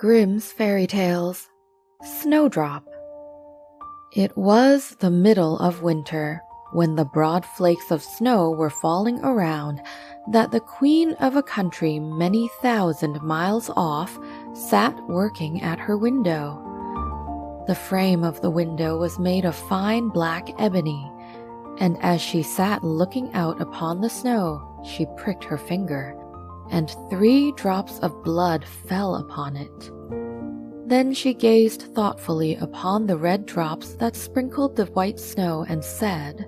Grimm's Fairy Tales, Snowdrop. It was the middle of winter, when the broad flakes of snow were falling around, that the queen of a country many thousand miles off sat working at her window. The frame of the window was made of fine black ebony, and as she sat looking out upon the snow, she pricked her finger, and 3 drops of blood fell upon it. Then she gazed thoughtfully upon the red drops that sprinkled the white snow and said,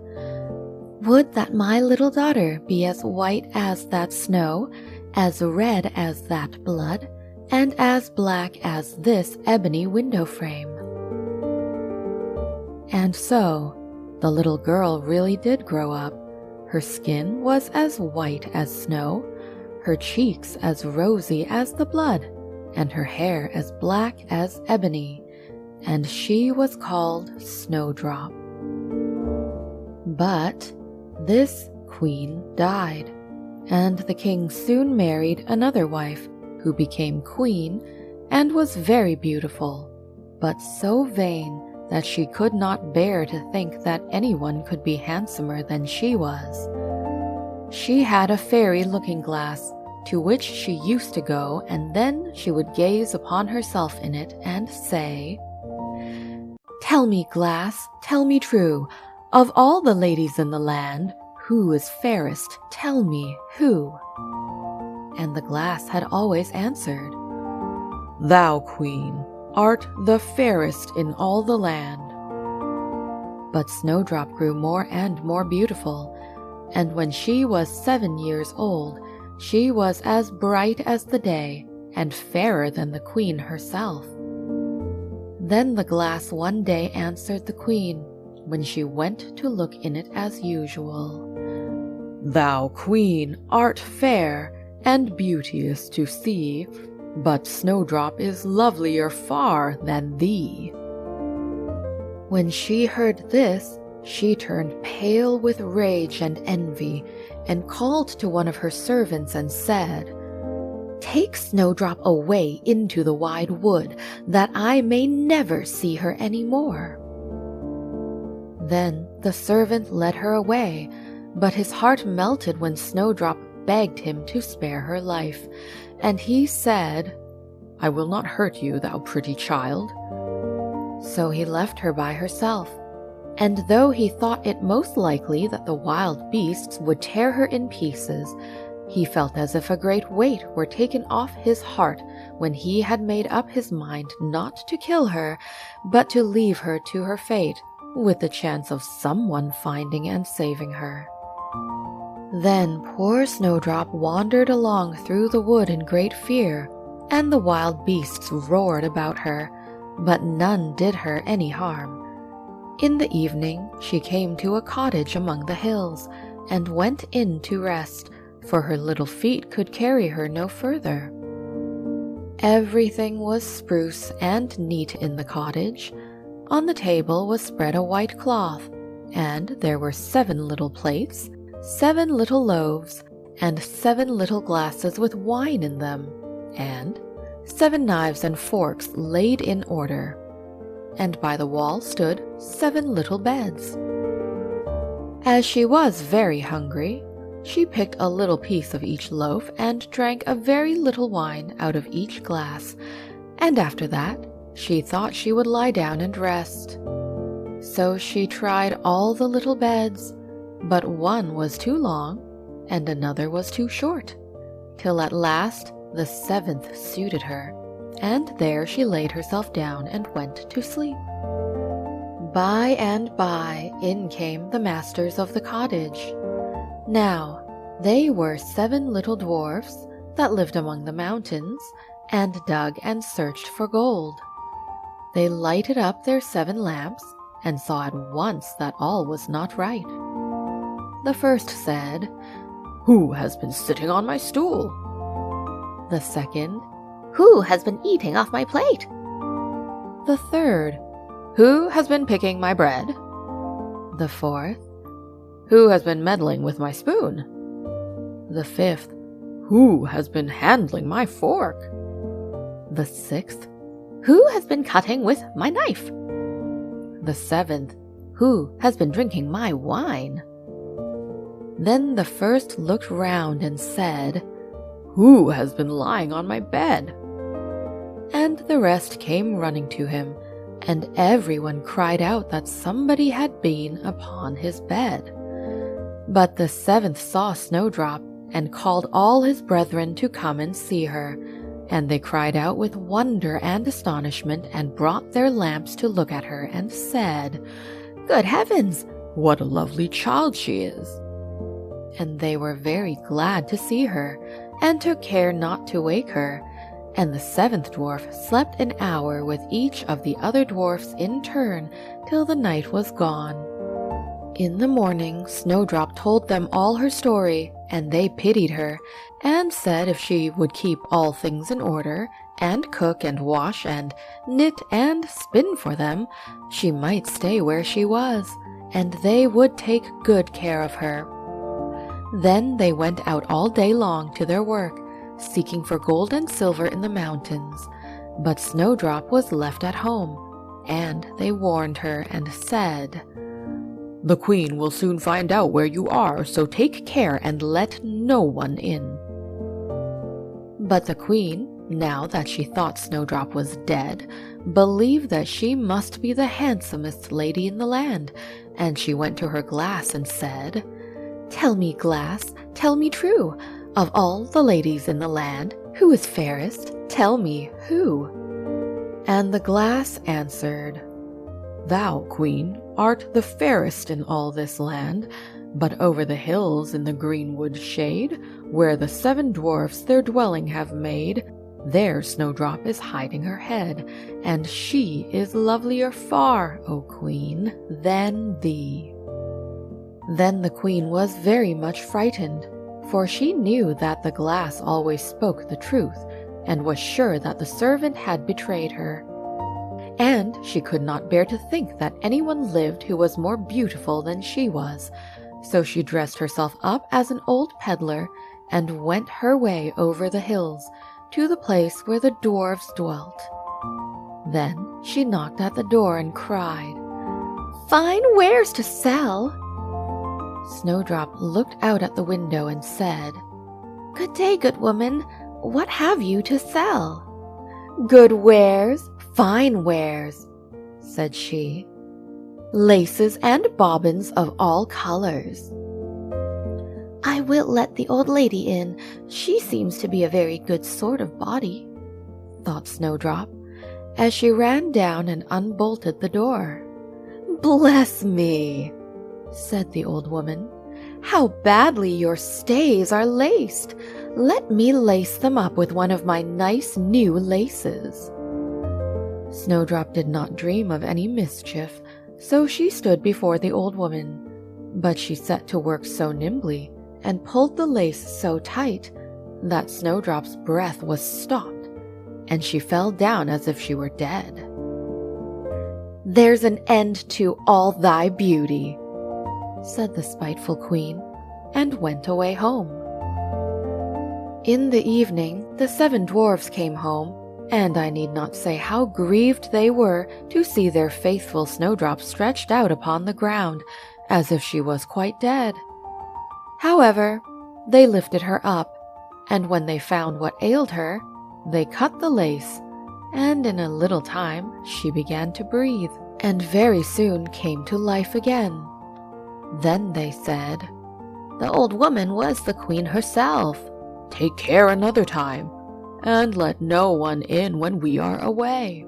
"Would that my little daughter be as white as that snow, as red as that blood, and as black as this ebony window frame." And so, the little girl really did grow up. Her skin was as white as snow, her cheeks as rosy as the blood, and her hair as black as ebony, and she was called Snowdrop. But this queen died, and the king soon married another wife, who became queen, and was very beautiful, but so vain that she could not bear to think that anyone could be handsomer than she was. She had a fairy looking-glass, to which she used to go, and then she would gaze upon herself in it and say, "Tell me, glass, tell me true, of all the ladies in the land, who is fairest? Tell me, who?" And the glass had always answered, "Thou, queen, art the fairest in all the land." But Snowdrop grew more and more beautiful, and when she was 7 years old, she was as bright as the day, and fairer than the queen herself. Then the glass one day answered the queen, when she went to look in it as usual, "Thou, queen, art fair, and beauteous to see, but Snowdrop is lovelier far than thee." When she heard this, she turned pale with rage and envy, and called to one of her servants and said, "Take Snowdrop away into the wide wood, that I may never see her any more." Then the servant led her away, but his heart melted when Snowdrop begged him to spare her life, and he said, "I will not hurt you, thou pretty child." So he left her by herself, and though he thought it most likely that the wild beasts would tear her in pieces, he felt as if a great weight were taken off his heart when he had made up his mind not to kill her, but to leave her to her fate, with the chance of someone finding and saving her. Then poor Snowdrop wandered along through the wood in great fear, and the wild beasts roared about her, but none did her any harm. In the evening she came to a cottage among the hills, and went in to rest, for her little feet could carry her no further. Everything was spruce and neat in the cottage. On the table was spread a white cloth, and there were 7 little plates, 7 little loaves, and 7 little glasses with wine in them, and 7 knives and forks laid in order. And by the wall stood 7 little beds. As she was very hungry, she picked a little piece of each loaf and drank a very little wine out of each glass, and after that she thought she would lie down and rest. So she tried all the little beds, but one was too long and another was too short, till at last the 7th suited her, and there she laid herself down and went to sleep. By and by in came the masters of the cottage. Now they were 7 little dwarfs that lived among the mountains, and dug and searched for gold. They lighted up their 7 lamps, and saw at once that all was not right. The first said, "Who has been sitting on my stool?" The second, "Who has been eating off my plate?" The third, "Who has been picking my bread?" The fourth, "Who has been meddling with my spoon?" The fifth, "Who has been handling my fork?" The 6th, "Who has been cutting with my knife?" The 7th, "Who has been drinking my wine?" Then the first looked round and said, "Who has been lying on my bed?" And the rest came running to him, and everyone cried out that somebody had been upon his bed. But the 7th saw Snowdrop, and called all his brethren to come and see her, and they cried out with wonder and astonishment, and brought their lamps to look at her, and said, "Good heavens, what a lovely child she is!" And they were very glad to see her, and took care not to wake her. And the 7th dwarf slept an hour with each of the other dwarfs in turn till the night was gone. In the morning, Snowdrop told them all her story, and they pitied her, and said if she would keep all things in order, and cook and wash and knit and spin for them, she might stay where she was, and they would take good care of her. Then they went out all day long to their work, seeking for gold and silver in the mountains, but Snowdrop was left at home, and they warned her and said, "The queen will soon find out where you are, so take care and let no one in." But the queen, now that she thought Snowdrop was dead, believed that she must be the handsomest lady in the land, and she went to her glass and said, "Tell me, glass, tell me true, of all the ladies in the land, who is fairest? Tell me who." And the glass answered, "Thou, queen, art the fairest in all this land, but over the hills in the greenwood shade, where the 7 dwarfs their dwelling have made, there Snowdrop is hiding her head, and she is lovelier far, O queen, than thee." Then the queen was very much frightened, for she knew that the glass always spoke the truth, and was sure that the servant had betrayed her. And she could not bear to think that anyone lived who was more beautiful than she was, so she dressed herself up as an old peddler, and went her way over the hills, to the place where the dwarfs dwelt. Then she knocked at the door and cried, "Fine wares to sell!" Snowdrop looked out at the window and said, "Good day, good woman, what have you to sell?" "Good wares, fine wares," said she, "laces and bobbins of all colors." "I will let the old lady in, she seems to be a very good sort of body," thought Snowdrop, as she ran down and unbolted the door. "Bless me," said the old woman, "how badly your stays are laced. Let me lace them up with one of my nice new laces." Snowdrop did not dream of any mischief, so she stood before the old woman, but she set to work so nimbly and pulled the lace so tight that Snowdrop's breath was stopped, and she fell down as if she were dead. "There's an end to all thy beauty," said the spiteful queen, and went away home. In the evening, the 7 dwarfs came home, and I need not say how grieved they were to see their faithful Snowdrop stretched out upon the ground, as if she was quite dead. However, they lifted her up, and when they found what ailed her, they cut the lace, and in a little time she began to breathe, and very soon came to life again. Then they said, "The old woman was the queen herself. Take care another time, and let no one in when we are away."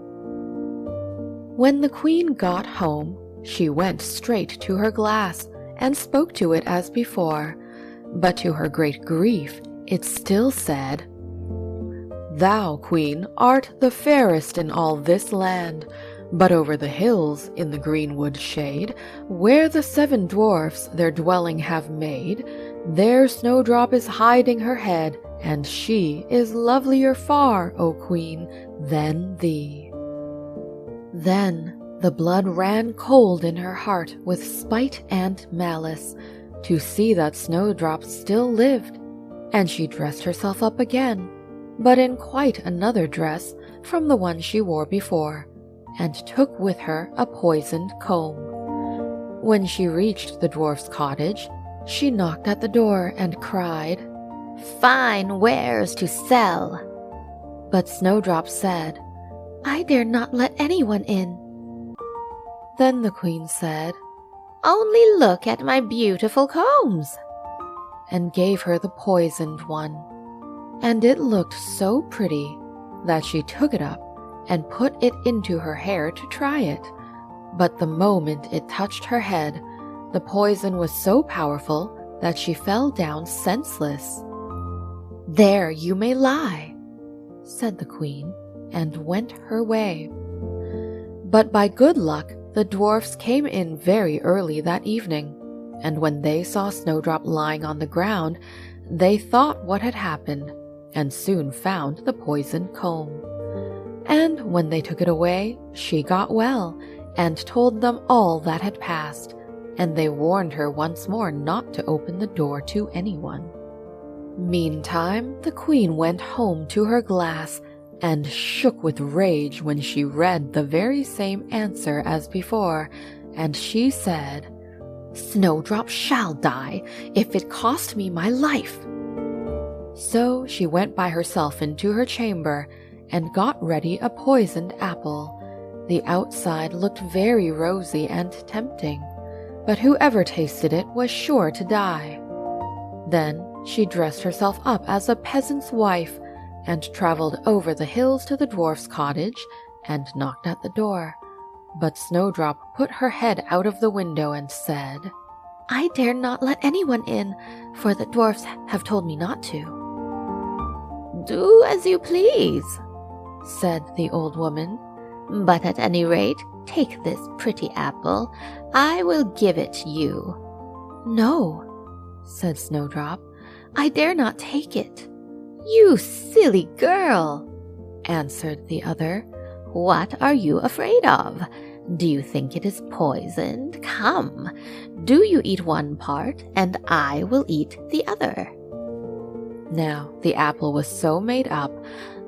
When the queen got home, she went straight to her glass and spoke to it as before, but to her great grief it still said, "Thou, queen, art the fairest in all this land, but over the hills in the greenwood shade, where the 7 dwarfs their dwelling have made, there Snowdrop is hiding her head, and she is lovelier far, O queen, than thee." Then the blood ran cold in her heart with spite and malice, to see that Snowdrop still lived, and she dressed herself up again, but in quite another dress from the one she wore before, and took with her a poisoned comb. When she reached the dwarf's cottage, she knocked at the door and cried, "Fine wares to sell!" But Snowdrop said, "I dare not let anyone in." Then the queen said, "Only look at my beautiful combs," and gave her the poisoned one. And it looked so pretty that she took it up and put it into her hair to try it. But the moment it touched her head, the poison was so powerful that she fell down senseless. "There you may lie," said the queen, and went her way. But by good luck, the dwarfs came in very early that evening, and when they saw Snowdrop lying on the ground, they thought what had happened, and soon found the poisoned comb. And when they took it away, she got well, and told them all that had passed, and they warned her once more not to open the door to anyone. Meantime, the queen went home to her glass, and shook with rage when she read the very same answer as before, and she said, "Snowdrop shall die, if it cost me my life." So she went by herself into her chamber, and got ready a poisoned apple. The outside looked very rosy and tempting, but whoever tasted it was sure to die. Then she dressed herself up as a peasant's wife, and traveled over the hills to the dwarf's cottage, and knocked at the door. But Snowdrop put her head out of the window and said, "I dare not let anyone in, for the dwarfs have told me not to." "Do as you please," said the old woman, "but at any rate, take this pretty apple. I will give it to you." "No," said Snowdrop, "I dare not take it." "You silly girl," answered the other. "What are you afraid of? Do you think it is poisoned? Come, do you eat one part, and I will eat the other." Now the apple was so made up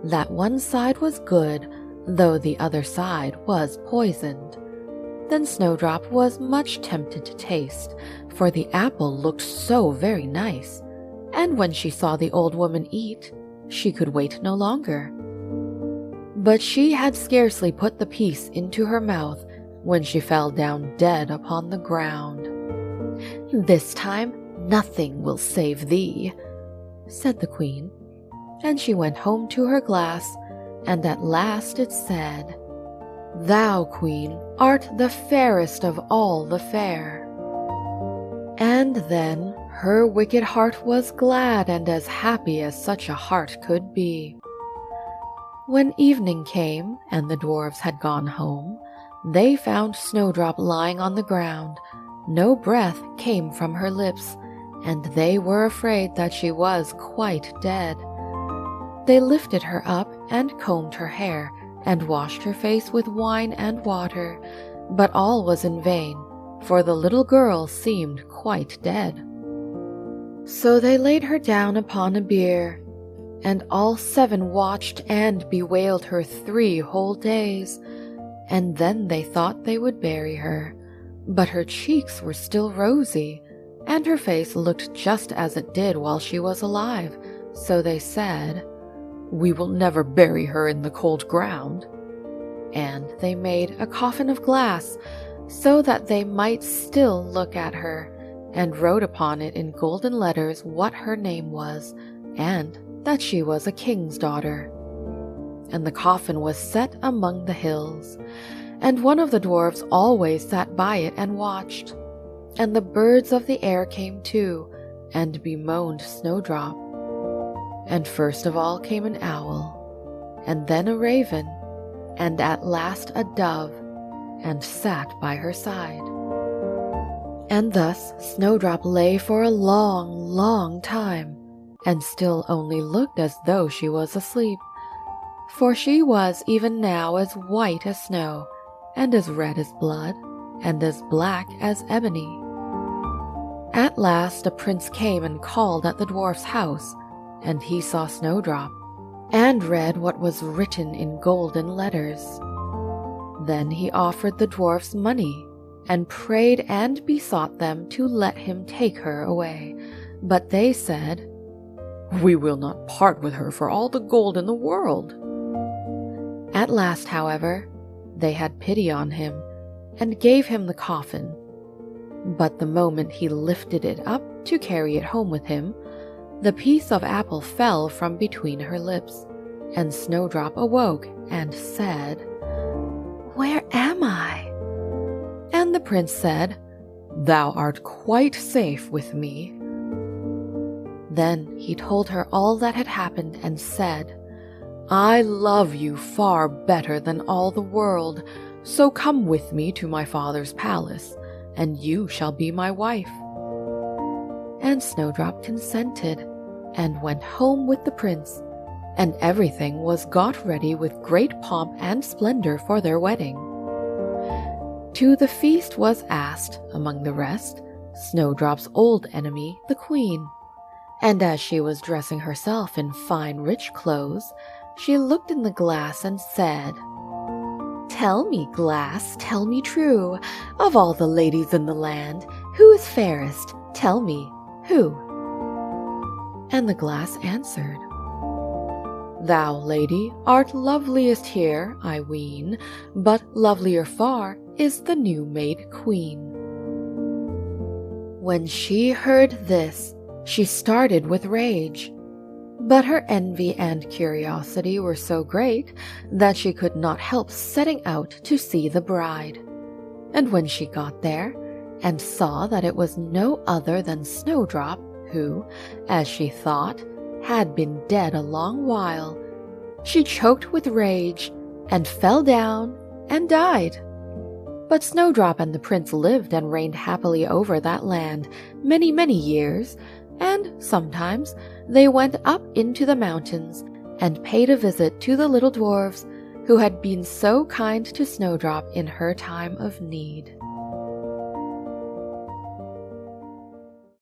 that one side was good, though the other side was poisoned. Then Snowdrop was much tempted to taste, for the apple looked so very nice, and when she saw the old woman eat, she could wait no longer. But she had scarcely put the piece into her mouth when she fell down dead upon the ground. "This time nothing will save thee," said the queen, and she went home to her glass, and at last it said, "Thou, queen, art the fairest of all the fair." And then her wicked heart was glad and as happy as such a heart could be. When evening came and the dwarfs had gone home, they found Snowdrop lying on the ground. No breath came from her lips, and they were afraid that she was quite dead. They lifted her up and combed her hair, and washed her face with wine and water, but all was in vain, for the little girl seemed quite dead. So they laid her down upon a bier, and all 7 watched and bewailed her 3 whole days, and then they thought they would bury her. But her cheeks were still rosy, and her face looked just as it did while she was alive, so they said, "We will never bury her in the cold ground." And they made a coffin of glass, so that they might still look at her, and wrote upon it in golden letters what her name was, and that she was a king's daughter. And the coffin was set among the hills, and one of the dwarfs always sat by it and watched. And the birds of the air came too, and bemoaned Snowdrop. And first of all came an owl, and then a raven, and at last a dove, and sat by her side. And thus Snowdrop lay for a long, long time, and still only looked as though she was asleep, for she was even now as white as snow, and as red as blood, and as black as ebony. At last a prince came and called at the dwarf's house, and he saw Snowdrop, and read what was written in golden letters. Then he offered the dwarfs money and prayed and besought them to let him take her away. But they said, "We will not part with her for all the gold in the world." At last, however, they had pity on him and gave him the coffin. But the moment he lifted it up to carry it home with him, the piece of apple fell from between her lips, and Snowdrop awoke and said, "Where am I?" And the prince said, "Thou art quite safe with me." Then he told her all that had happened and said, "I love you far better than all the world, so come with me to my father's palace, and you shall be my wife." And Snowdrop consented, and went home with the prince, and everything was got ready with great pomp and splendor for their wedding. To the feast was asked, among the rest, Snowdrop's old enemy, the queen. And as she was dressing herself in fine rich clothes, she looked in the glass and said, "Tell me, glass, tell me true, of all the ladies in the land, who is fairest? Tell me, who?" And the glass answered, "Thou, lady, art loveliest here, I ween, but lovelier far is the new-made queen." When she heard this, she started with rage. But her envy and curiosity were so great that she could not help setting out to see the bride. And when she got there, and saw that it was no other than Snowdrop, who, as she thought, had been dead a long while, she choked with rage and fell down and died. But Snowdrop and the prince lived and reigned happily over that land many, many years, and sometimes they went up into the mountains and paid a visit to the little dwarves who had been so kind to Snowdrop in her time of need.